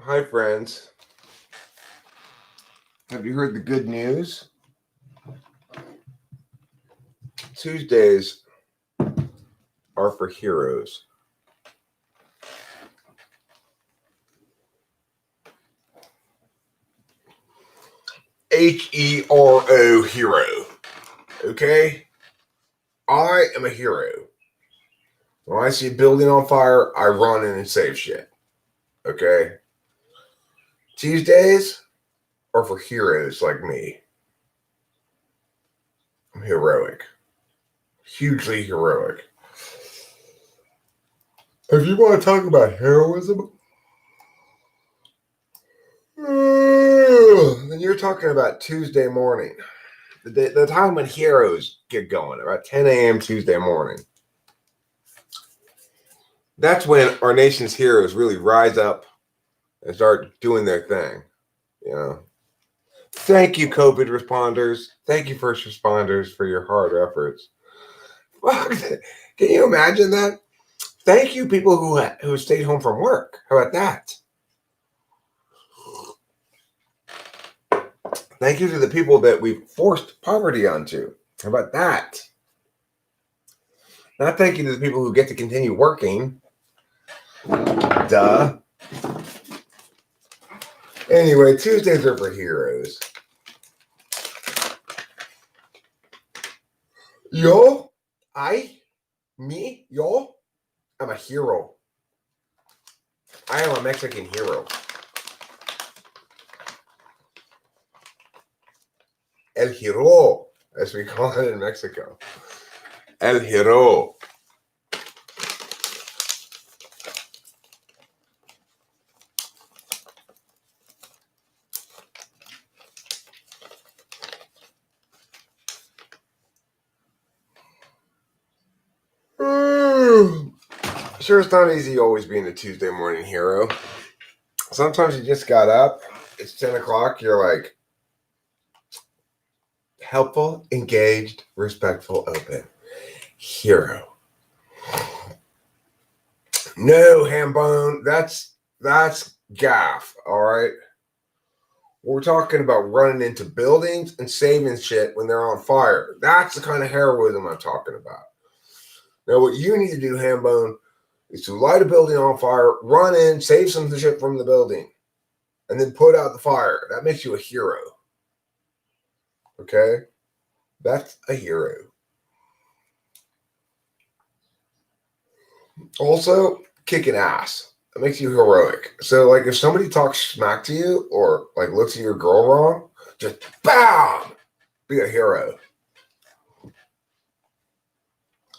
Hi, friends. Have you heard the good news? Tuesdays are for heroes. HERO, hero. Okay? I am a hero. When I see a building on fire, I run in and save shit. Okay? Tuesdays are for heroes like me. I'm heroic. Hugely heroic. If you want to talk about heroism, then you're talking about Tuesday morning. The time when heroes get going, about 10 a.m. Tuesday morning. That's when our nation's heroes really rise up and start doing their thing. Thank you, COVID responders. Thank you, first responders, for your hard efforts. Can you imagine that? Thank you, people who stayed home from work. How about that? Thank you to the people that we forced poverty onto. How about that? Not thank you to the people who get to continue working. Duh. Anyway, Tuesdays are for heroes. Yo, yo, I'm a hero. I am a Mexican hero. El hero, as we call it in Mexico. El hero. Sure, it's not easy always being a Tuesday morning hero. Sometimes you just got up, it's 10 o'clock, you're like, helpful, engaged, respectful, open. Hero. No, Hambone, that's gaff, all right? We're talking about running into buildings and saving shit when they're on fire. That's the kind of heroism I'm talking about. Now, what you need to do, Hambone, is to light a building on fire, run in, save some of the shit from the building, and then put out the fire. That makes you a hero. Okay? That's a hero. Also, kicking ass. It makes you heroic. So, like, if somebody talks smack to you or, like, looks at your girl wrong, just BAM! Be a hero.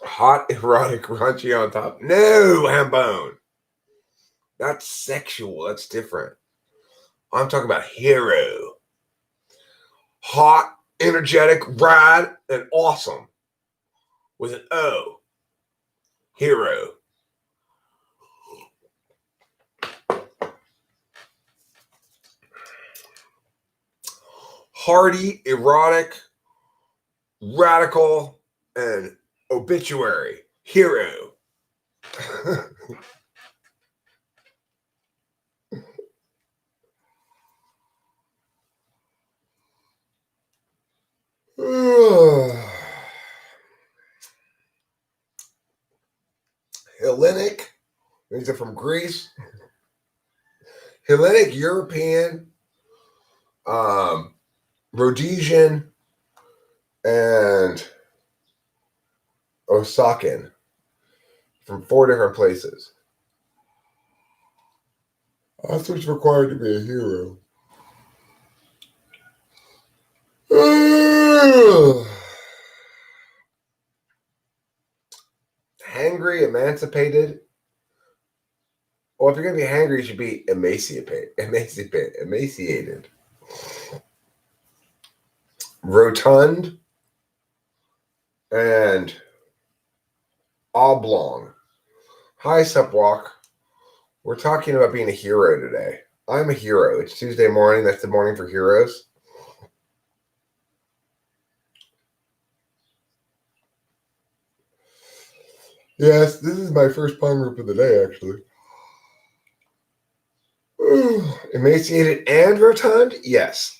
Hot, erotic, raunchy on top. No, Hambone. That's sexual. That's different. I'm talking about hero. Hot, energetic, rad, and awesome. With an O. Hero. Hardy, erotic, radical, and obituary. Hero. Hellenic. These are from Greece. Hellenic, European, Rhodesian, and Osakan from 4 different places. That's what's required to be a hero. Hangry, emancipated. Well, if you're going to be hangry, you should be emaciated. Rotund and oblong. Hi, Supwalk. We're talking about being a hero today. I'm a hero. It's Tuesday morning. That's the morning for heroes. Yes, this is my first pong group of the day, actually. Emaciated and rotund? Yes.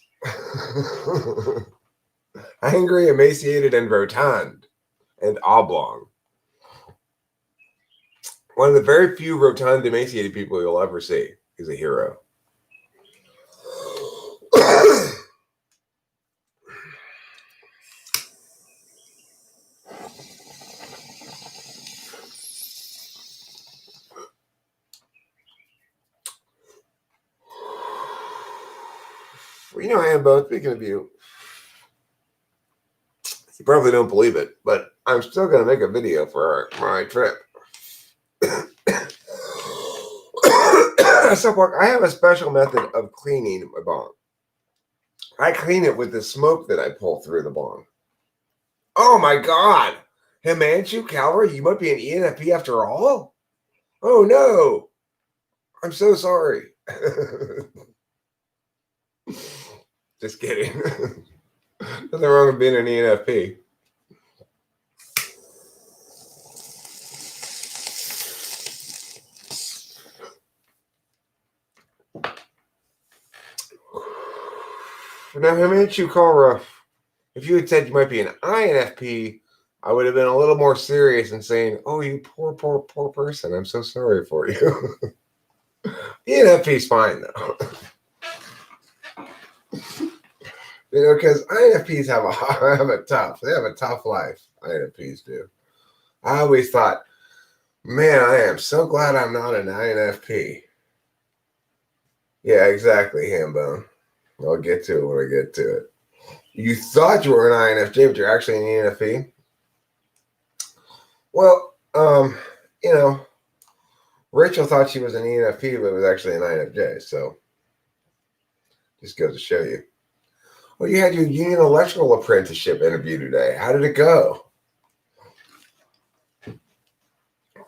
Angry, emaciated, and rotund. And oblong. One of the very few rotund, emaciated people you'll ever see. He's a hero. Well, you know, Hambo, speaking of you, you probably don't believe it, but I'm still going to make a video for my trip. So, I have a special method of cleaning my bong. I clean it with the smoke that I pull through the bong. Oh my God! Himanshu Calvary, you might be an ENFP after all? Oh no! I'm so sorry. Just kidding. Nothing wrong with being an ENFP. Now, Himanshu Calvary, if you had said you might be an INFP, I would have been a little more serious and saying, oh, you poor, poor, poor person. I'm so sorry for you. ENFP's fine, though. You know, because INFPs have a tough life. INFPs do. I always thought, man, I am so glad I'm not an INFP. Yeah, exactly, Hambone. I'll get to it when I get to it. You thought you were an INFJ, but you're actually an ENFP? Well, you know, Rachel thought she was an ENFP, but was actually an INFJ, so just goes to show you. Well, you had your union electrical apprenticeship interview today. How did it go?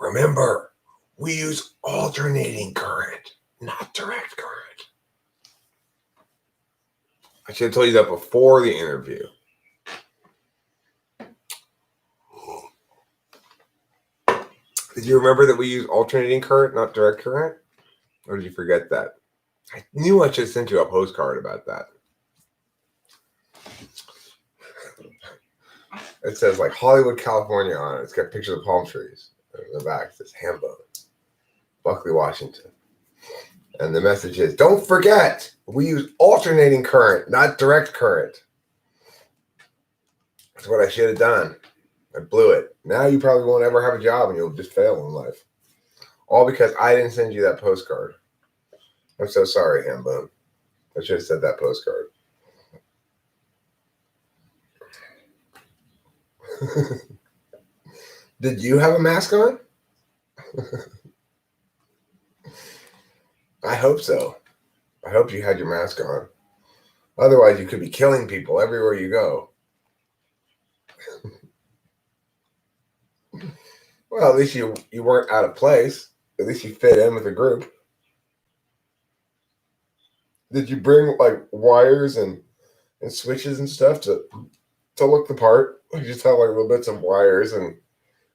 Remember, we use alternating current, not direct current. I should have told you that before the interview. Did you remember that we use alternating current, not direct current? Or did you forget that? I knew I should have sent you a postcard about that. It says like Hollywood, California on it. It's got pictures of palm trees. In the back, it says Hambone, Buckley, Washington. And the message is, don't forget, we use alternating current, not direct current. That's what I should have done. I blew it. Now you probably won't ever have a job and you'll just fail in life. All because I didn't send you that postcard. I'm so sorry, Hambone. I should have said that postcard. Did you have a mask on? I hope so. I hope you had your mask on. Otherwise, you could be killing people everywhere you go. Well, at least you weren't out of place. At least you fit in with the group. Did you bring like wires and switches and stuff to look the part? You just have like little bits of wires and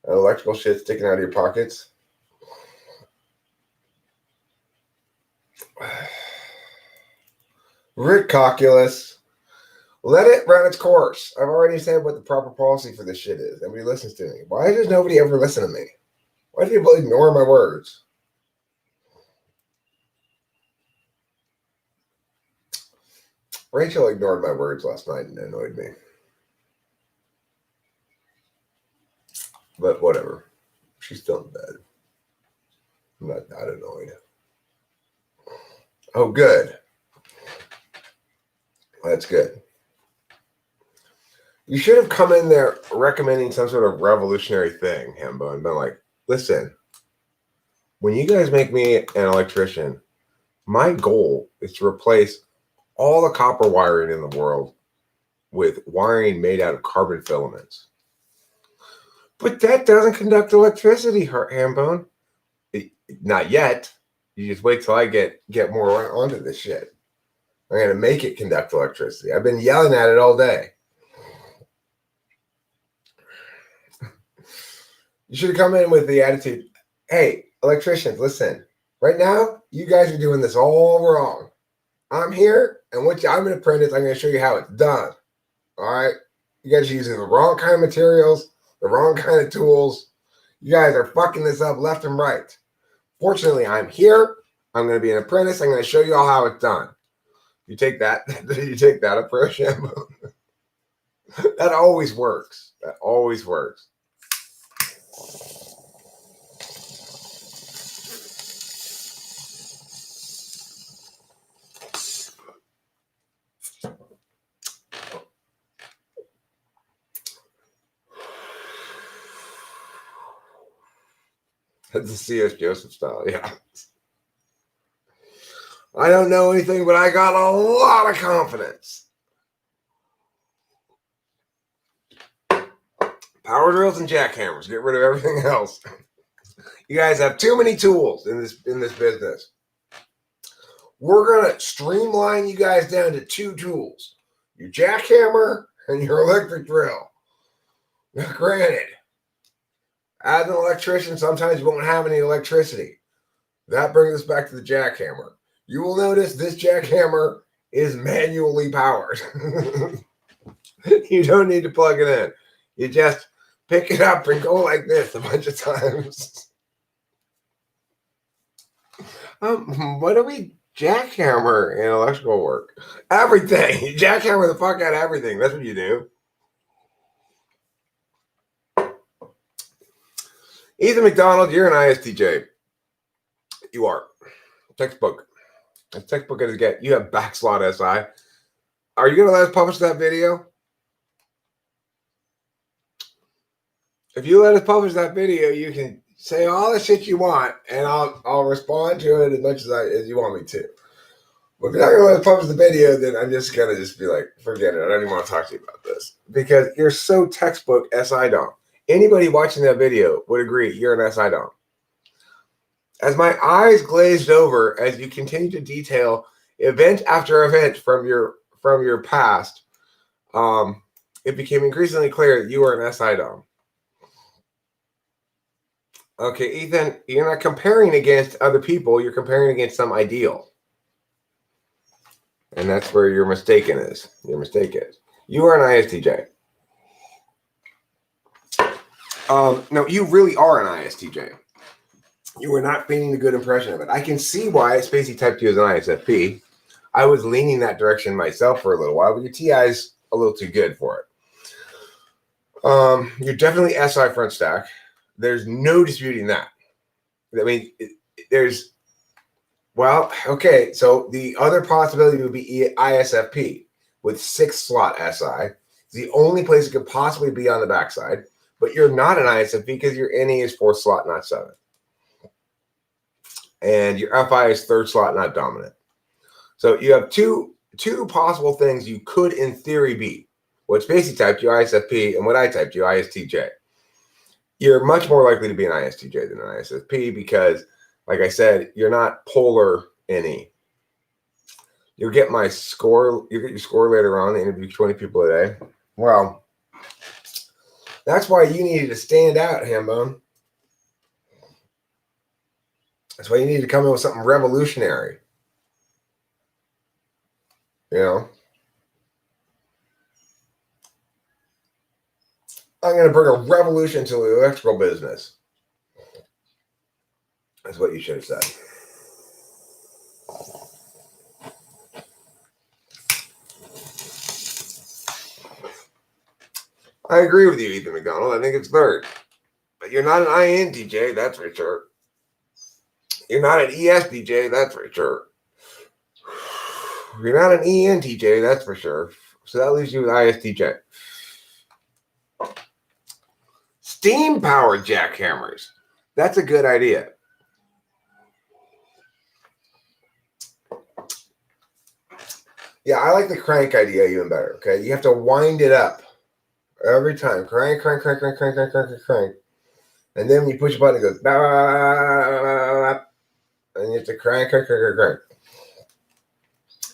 electrical shit sticking out of your pockets. Rick Cocculus, let it run its course. I've already said what the proper policy for this shit is. Nobody listens to me. Why does nobody ever listen to me? Why do people ignore my words? Rachel ignored my words last night and annoyed me. But whatever. She's still in bed. I'm not that annoyed. Oh, good. That's good. You should have come in there recommending some sort of revolutionary thing, Hembo, and been like, listen, when you guys make me an electrician, my goal is to replace all the copper wiring in the world with wiring made out of carbon filaments. But that doesn't conduct electricity, Hambone. Not yet. You just wait till I get more onto this shit. I'm going to make it conduct electricity. I've been yelling at it all day. You should have come in with the attitude, hey, electricians, listen. Right now, you guys are doing this all wrong. I'm here, and I'm an apprentice. I'm going to show you how it's done. All right? You guys are using the wrong kind of materials, the wrong kind of tools. You guys are fucking this up left and right. Fortunately, I'm here. I'm going to be an apprentice. I'm going to show you all how it's done. You take that. You take that approach, Hambone. That always works. That always works. That's the C.S. Joseph style, yeah. I don't know anything, but I got a lot of confidence. Power drills and jackhammers. Get rid of everything else. You guys have too many tools in this business. We're gonna streamline you guys down to 2 tools: your jackhammer and your electric drill. Now, granted, as an electrician, sometimes you won't have any electricity. That brings us back to the jackhammer. You will notice this jackhammer is manually powered. You don't need to plug it in. You just pick it up and go like this a bunch of times. What do we jackhammer in electrical work? Everything. You jackhammer the fuck out of everything. That's what you do. Ethan McDonald, you're an ISTJ. You are. Textbook. As textbook as it gets. You have backslot SI. Are you going to let us publish that video? If you let us publish that video, you can say all the shit you want, and I'll respond to it as much as you want me to. But if you're not going to let us publish the video, then I'm just going to be like, forget it. I don't even want to talk to you about this. Because you're so textbook SI Dom. Anybody watching that video would agree you're an SI Dom. As my eyes glazed over as you continue to detail event after event from your past, it became increasingly clear that you are an SI Dom. Okay, Ethan, you're not comparing against other people. You're comparing against some ideal. And that's where your mistake is. You are an ISTJ. No, you really are an ISTJ. You were not painting a good impression of it. I can see why Spacey typed you as an ISFP. I was leaning that direction myself for a little while, but your TI is a little too good for it. You're definitely SI front stack. There's no disputing that. I mean, okay. So the other possibility would be ISFP with 6 slot SI. It's the only place it could possibly be on the backside. But you're not an ISFP because your NE is 4th slot, not 7th. And your FI is 3rd slot, not dominant. So you have two possible things you could, in theory, be. What Spacey typed you, ISFP, and what I typed you, ISTJ. You're much more likely to be an ISTJ than an ISFP because, like I said, you're not polar NE. You'll get my score. You get your score later on. Interview 20 people a day. Well, that's why you needed to stand out, Hambone. That's why you need to come in with something revolutionary. You know? I'm going to bring a revolution to the electrical business. That's what you should have said. I agree with you, Ethan McDonald. I think it's 3rd. But you're not an INTJ, that's for sure. You're not an ESTJ, that's for sure. You're not an ENTJ, that's for sure. So that leaves you with ISTJ. Steam-powered jackhammers. That's a good idea. Yeah, I like the crank idea even better, okay? You have to wind it up every time. Crank, crank, crank, crank, crank, crank, crank, crank. And then when you push a button, it goes, bah, bah, bah, bah, and you have to crank, crank, crank, crank, crank.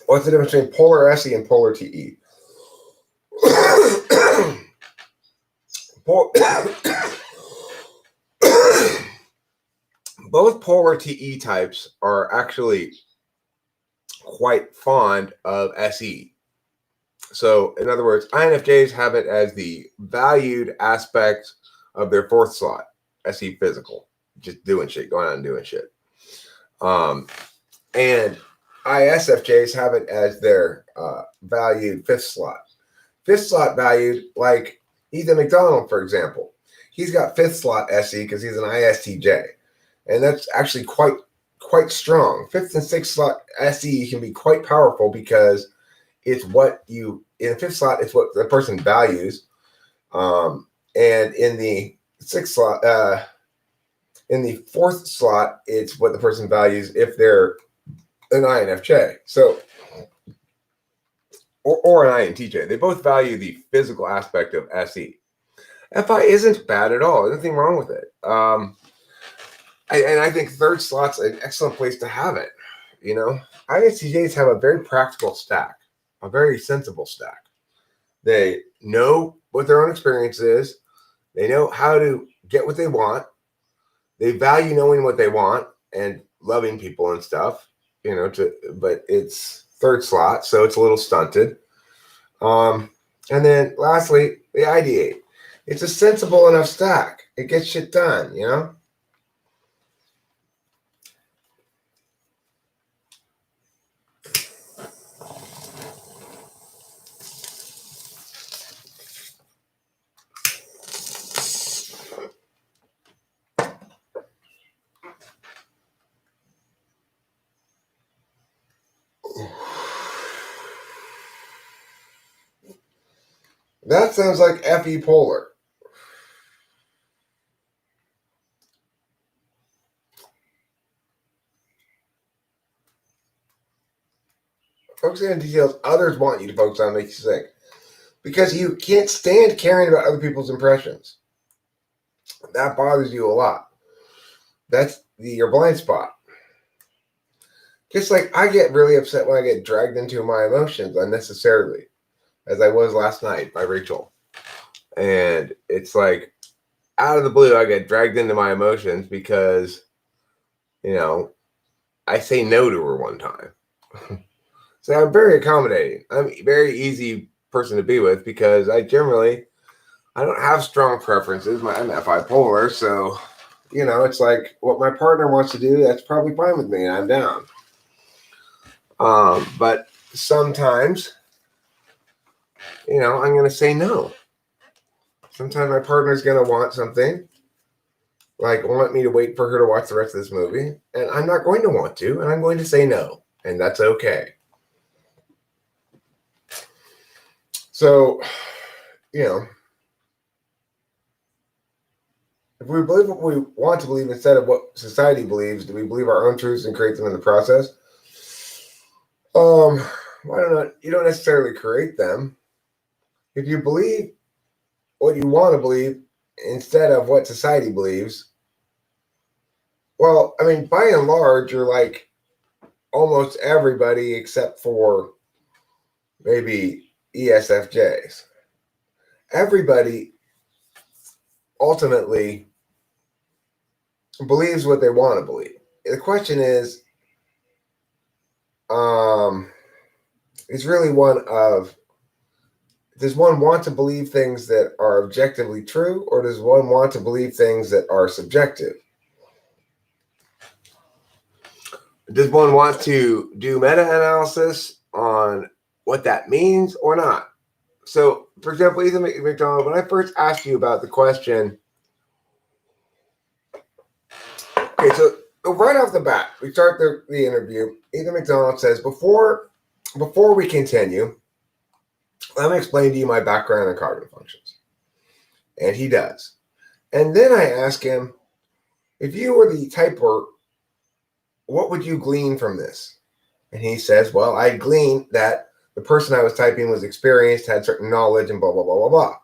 What's the difference between polar SE and polar TE? Both polar TE types are actually quite fond of SE. So, in other words, INFJs have it as the valued aspect of their fourth slot, SE physical, just doing shit, going out and doing shit. And ISFJs have it as their valued fifth slot. Fifth slot valued, like Ethan McDonald, for example. He's got fifth slot SE because he's an ISTJ. And that's actually quite strong. Fifth and sixth slot SE can be quite powerful because it's what you, in the fifth slot, it's what the person values. And in the sixth slot, in the fourth slot, it's what the person values if they're an INFJ. So, or an INTJ. They both value the physical aspect of SE. FI isn't bad at all. There's nothing wrong with it. And I think third slot's an excellent place to have it. You know, ISTJs have a very practical stack, a very sensible stack. They know what their own experience is. They know how to get what they want. They value knowing what they want and loving people and stuff. You know, but it's third slot, so it's a little stunted. And then lastly, they ideate. It's a sensible enough stack. It gets shit done, you know? That sounds like FE polar. Focusing on details others want you to focus on makes you sick. Because you can't stand caring about other people's impressions. That bothers you a lot. That's your blind spot. Just like I get really upset when I get dragged into my emotions unnecessarily, as I was last night by Rachel. And it's like, out of the blue, I get dragged into my emotions because, you know, I say no to her one time. So I'm very accommodating. I'm a very easy person to be with because I don't have strong preferences. I'm FI polar, so, you know, it's like what my partner wants to do, that's probably fine with me, and I'm down. But sometimes, you know, I'm going to say no. Sometimes my partner's going to want something, like want me to wait for her to watch the rest of this movie, and I'm not going to want to, and I'm going to say no, and that's okay. So, you know, if we believe what we want to believe instead of what society believes, do we believe our own truths and create them in the process? Why don't you don't necessarily create them. If you believe what you want to believe instead of what society believes, well, I mean, by and large, you're like almost everybody except for maybe ESFJs. Everybody ultimately believes what they want to believe. The question is, it's really one of, does one want to believe things that are objectively true, or does one want to believe things that are subjective? Does one want to do meta-analysis on what that means or not? So, for example, Ethan McDonald, when I first asked you about the question, okay, so right off the bat, we start the interview. Ethan McDonald says, before we continue, let me explain to you my background in cognitive functions. And he does. And then I ask him, if you were the typer, what would you glean from this? And he says, well, I glean that the person I was typing was experienced, had certain knowledge, and blah, blah, blah, blah, blah.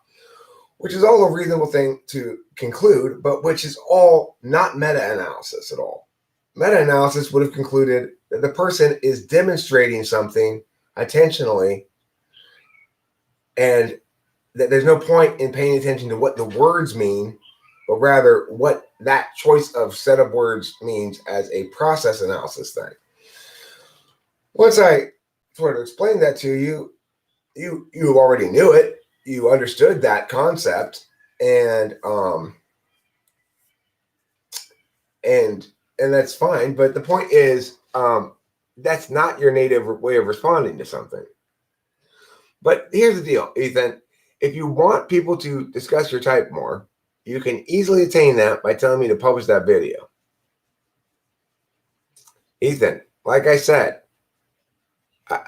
Which is all a reasonable thing to conclude, but which is all not meta-analysis at all. Meta-analysis would have concluded that the person is demonstrating something intentionally, and that there's no point in paying attention to what the words mean, but rather what that choice of set of words means as a process analysis thing. Once I sort of explained that to you, you already knew it. You understood that concept, and and that's fine. But the point is, that's not your native way of responding to something. But here's the deal, Ethan. If you want people to discuss your type more, you can easily attain that by telling me to publish that video. Ethan, like I said,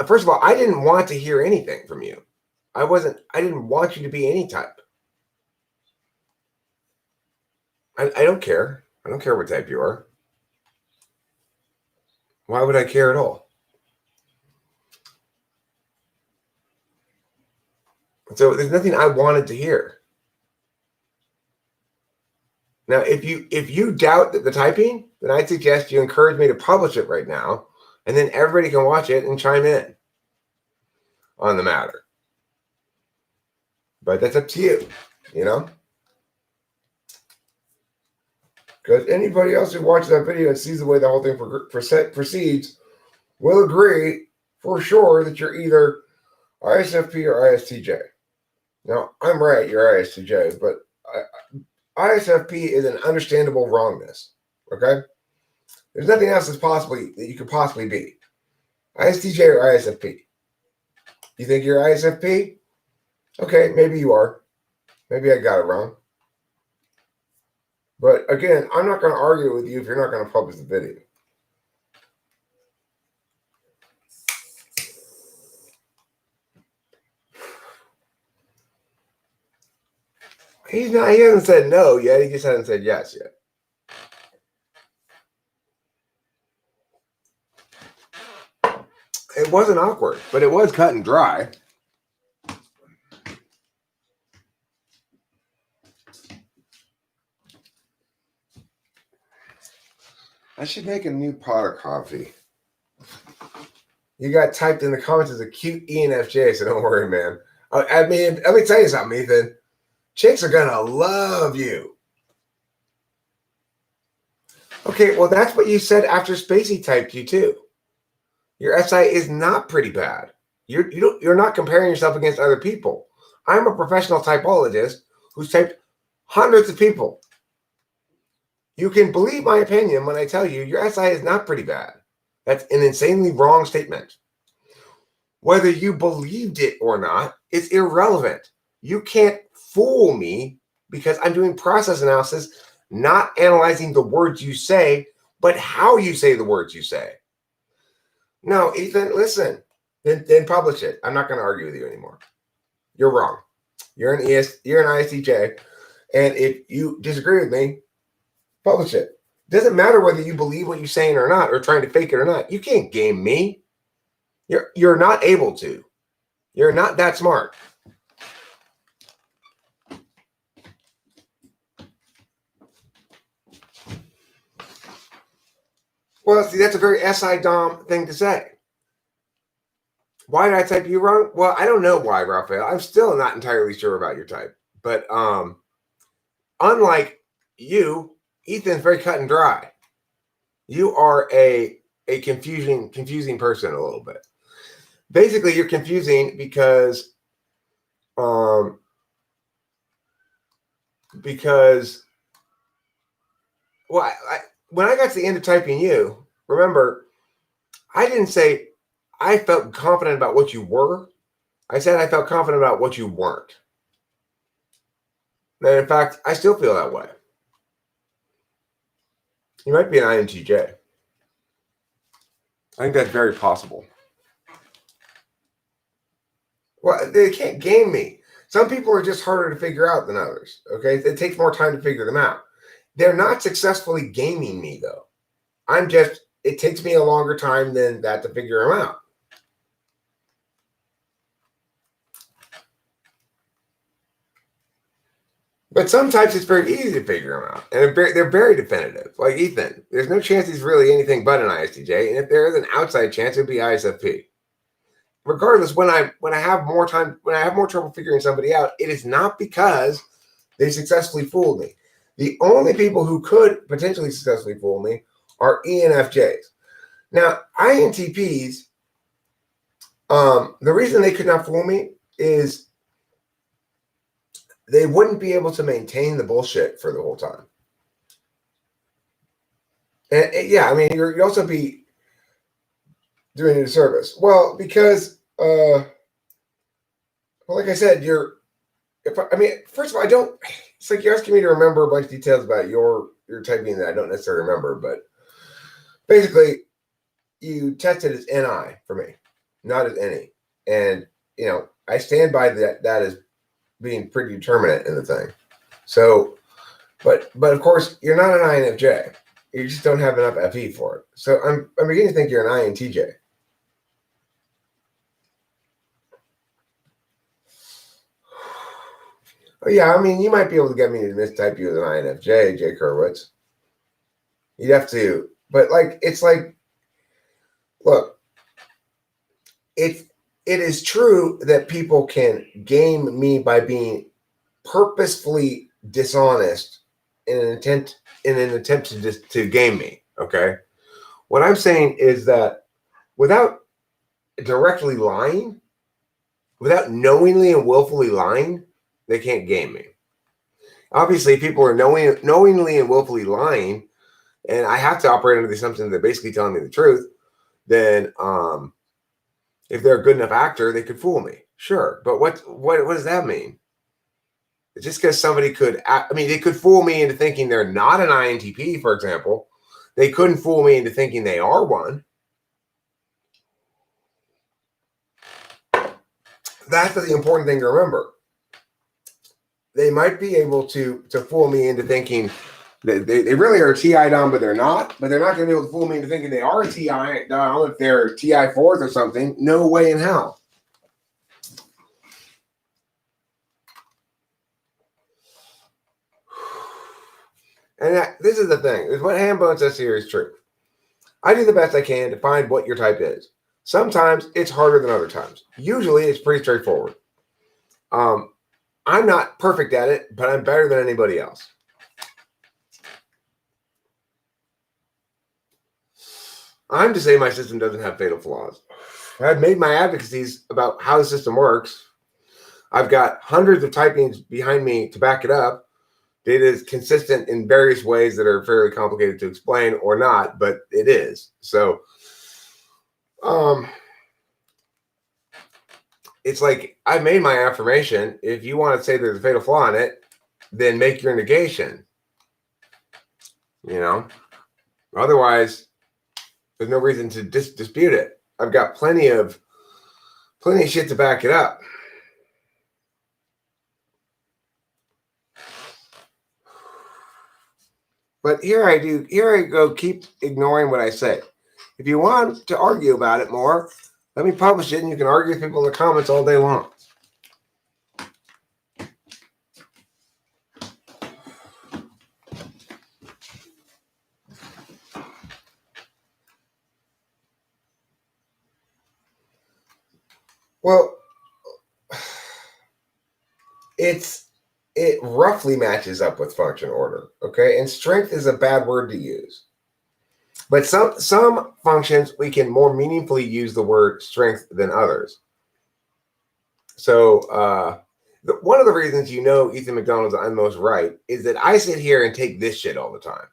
first of all, I didn't want to hear anything from you. I didn't want you to be any type. I don't care. I don't care what type you are. Why would I care at all? So there's nothing I wanted to hear. Now, if you doubt the typing, then I'd suggest you encourage me to publish it right now, and then everybody can watch it and chime in on the matter. But that's up to you, you know? Because anybody else who watches that video and sees the way the whole thing proceeds will agree for sure that you're either ISFP or ISTJ. Now, I'm right, you're ISTJ, but ISFP is an understandable wrongness, okay? There's nothing else that you could possibly be. ISTJ or ISFP. You think you're ISFP? Okay, maybe you are. Maybe I got it wrong. But again, I'm not going to argue with you if you're not going to publish the video. He hasn't said no yet. He just hasn't said yes yet. It wasn't awkward, but it was cut and dry. I should make a new pot of coffee. You got typed in the comments as a cute ENFJ, so don't worry, man. I mean, let me tell you something, Ethan. Chicks are going to love you. Okay, well, that's what you said after Spacey typed you, too. Your SI is not pretty bad. You're not comparing yourself against other people. I'm a professional typologist who's typed hundreds of people. You can believe my opinion when I tell you your SI is not pretty bad. That's an insanely wrong statement. Whether you believed it or not, it's irrelevant. You can't fool me because I'm doing process analysis, not analyzing the words you say, but how you say the words you say. No, Ethan, listen, then publish it. I'm not going to argue with you anymore. You're wrong. You're an ISTJ, and if you disagree with me, publish it. Doesn't matter whether you believe what you're saying or not, or trying to fake it or not. You can't game me. You're not able to. You're not that smart. Well, see, that's a very SI Dom thing to say. Why did I type you wrong? Well, I don't know why, Raphael. I'm still not entirely sure about your type. But unlike you, Ethan's very cut and dry. You are a confusing person a little bit. Basically, you're confusing because when I got to the end of typing you, remember, I didn't say I felt confident about what you were. I said I felt confident about what you weren't. And in fact, I still feel that way. You might be an INTJ. I think that's very possible. Well, they can't game me. Some people are just harder to figure out than others. Okay, it takes more time to figure them out. They're not successfully gaming me, though. It takes me a longer time than that to figure them out. But some types it's very easy to figure them out. And they're very definitive. Like Ethan, there's no chance he's really anything but an ISTJ. And if there is an outside chance, it would be ISFP. Regardless, when I have more trouble figuring somebody out, it is not because they successfully fooled me. The only people who could potentially successfully fool me are ENFJs. Now, INTPs The reason they could not fool me is they wouldn't be able to maintain the bullshit for the whole time. And yeah, I mean, you'd also be doing a disservice. Well, because, like I said, first of all, I don't. It's like you're asking me to remember a bunch of details about your typing that I don't necessarily remember. But basically, you tested as NI for me, not as any, and I stand by that. That as being pretty determinate in the thing. So, but of course, you're not an INFJ. You just don't have enough FE for it. So I'm beginning to think you're an INTJ. Oh, yeah, I mean, you might be able to get me to mistype you as an INFJ, Jay Kurwitz. You'd have to, but it's like, look, it is true that people can game me by being purposefully dishonest in an attempt to game me. Okay, what I'm saying is that without directly lying, without knowingly and willfully lying, they can't game me. Obviously, people are knowingly and willfully lying, and I have to operate under the assumption that they're basically telling me the truth. Then, if they're a good enough actor, they could fool me. Sure, but what does that mean? Just because somebody they could fool me into thinking they're not an INTP, for example. They couldn't fool me into thinking they are one. That's the important thing to remember. They might be able to fool me into thinking that they really are a TI Dom, but they're not. But they're not going to be able to fool me into thinking they are a TI Dom if they're TI fourth or something. No way in hell. And this is the thing. Is what Hambone says here is true. I do the best I can to find what your type is. Sometimes it's harder than other times. Usually it's pretty straightforward. I'm not perfect at it, but I'm better than anybody else. I'm to say my system doesn't have fatal flaws. I've made my advocacies about how the system works. I've got hundreds of typings behind me to back it up. It is consistent in various ways that are fairly complicated to explain or not, but it is. So, it's like I made my affirmation. If you want to say there's a fatal flaw in it, then make your negation. Otherwise, there's no reason to dispute it. I've got plenty of shit to back it up. But here I go, keep ignoring what I say. If you want to argue about it more, let me publish it and you can argue with people in the comments all day long. Well, it roughly matches up with function order, okay? And strength is a bad word to use. But some functions, we can more meaningfully use the word strength than others. So one of the reasons Ethan McDonald's I'm most right is that I sit here and take this shit all the time.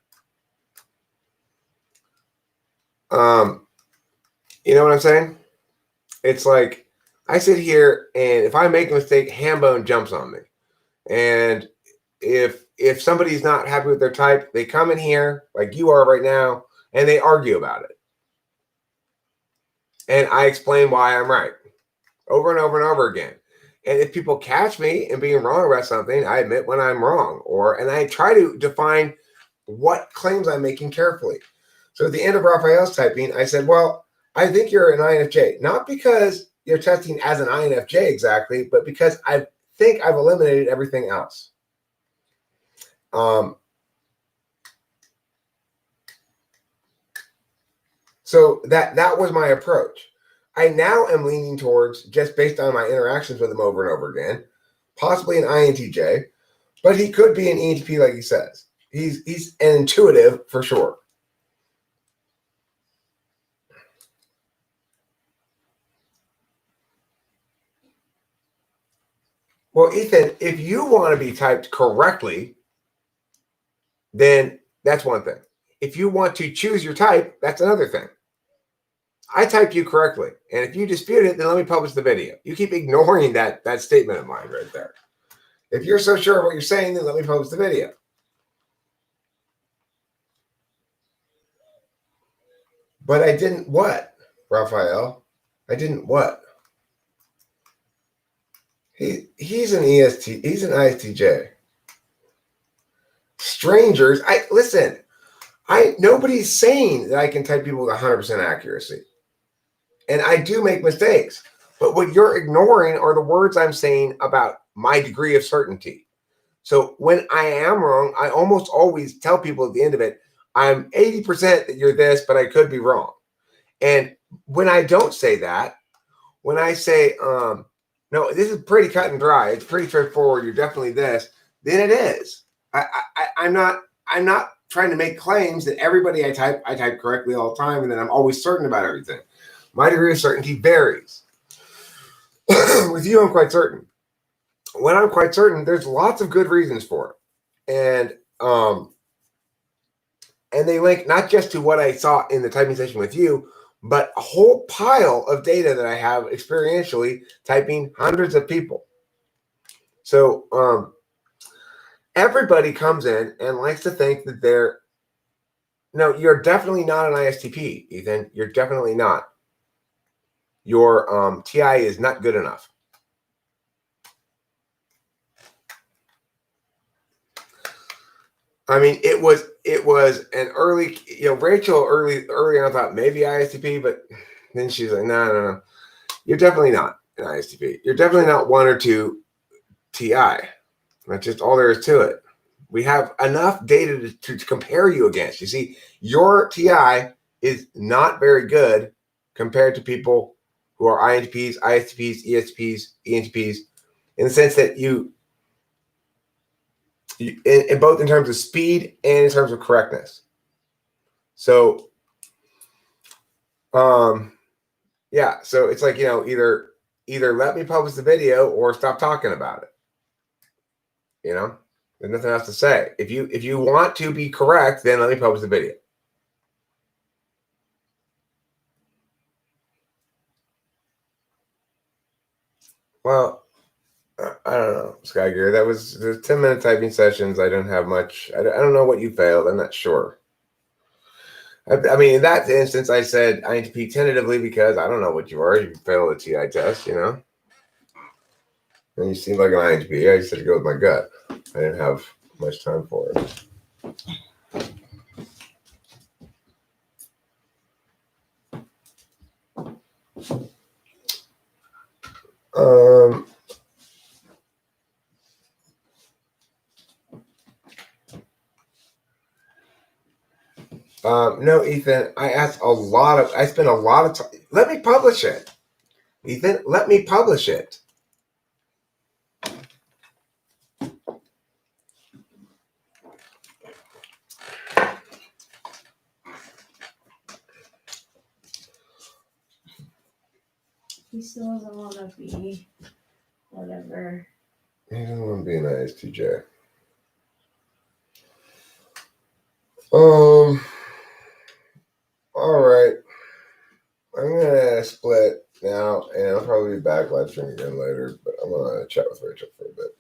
You know what I'm saying? It's like I sit here and if I make a mistake, Hambone jumps on me. And if somebody's not happy with their type, they come in here like you are right now and they argue about it. And I explain why I'm right over and over and over again. And if people catch me and being wrong about something, I admit when I'm wrong, and I try to define what claims I'm making carefully. So at the end of Raphael's typing, I said, well, I think you're an INFJ, not because you're testing as an INFJ exactly, but because I think I've eliminated everything else. So that was my approach. I now am leaning towards, just based on my interactions with him over and over again, possibly an INTJ, but he could be an ENTP like he says. He's an intuitive for sure. Well, Ethan, if you want to be typed correctly, then that's one thing. If you want to choose your type, that's another thing. I typed you correctly, and if you dispute it, then let me publish the video. You keep ignoring that statement of mine right there. If you're so sure of what you're saying, then let me publish the video. But I didn't what, Raphael? I didn't what? He's an EST. He's an ISTJ. Strangers. Listen. Nobody's saying that I can type people with 100% accuracy, and I do make mistakes. But what you're ignoring are the words I'm saying about my degree of certainty. So when I am wrong, I almost always tell people at the end of it, I'm 80% that you're this, but I could be wrong. And when I don't say that, when I say, no, this is pretty cut and dry, it's pretty straightforward, you're definitely this, then it is. I'm not trying to make claims that everybody I type correctly all the time, and then I'm always certain about everything. My degree of certainty varies. With you, I'm quite certain. When I'm quite certain, there's lots of good reasons for it. And they link not just to what I saw in the typing session with you, but a whole pile of data that I have experientially typing hundreds of people. So everybody comes in and likes to think that no, you're definitely not an ISTP, Ethan. You're definitely not. Your TI is not good enough. I mean, it was an early, Rachel early on thought maybe ISTP, but then she's like, no. You're definitely not an ISTP. You're definitely not 1 or 2 TI. That's just all there is to it. We have enough data to compare you against. You see, your TI is not very good compared to people who are INTPs, ISTPs, ESTPs, ENTPs, in the sense that you in both in terms of speed and in terms of correctness. So, yeah. So it's like, either let me publish the video or stop talking about it. There's nothing else to say. If you want to be correct, then let me publish the video. Well, I don't know, Sky Gear. There's 10-minute typing sessions. I don't have much. I don't know what you failed. I'm not sure. I mean, in that instance, I said INTP tentatively because I don't know what you are. You failed a TI test, And you seem like an INTP. I just had to go with my gut. I didn't have much time for it. No, Ethan, I spent a lot of time. Let me publish it. Ethan, let me publish it. He still doesn't want to be whatever. He doesn't want to be an ISTJ. All right. I'm gonna split now, and I'll probably be back live streaming again later. But I'm gonna chat with Rachel for a bit.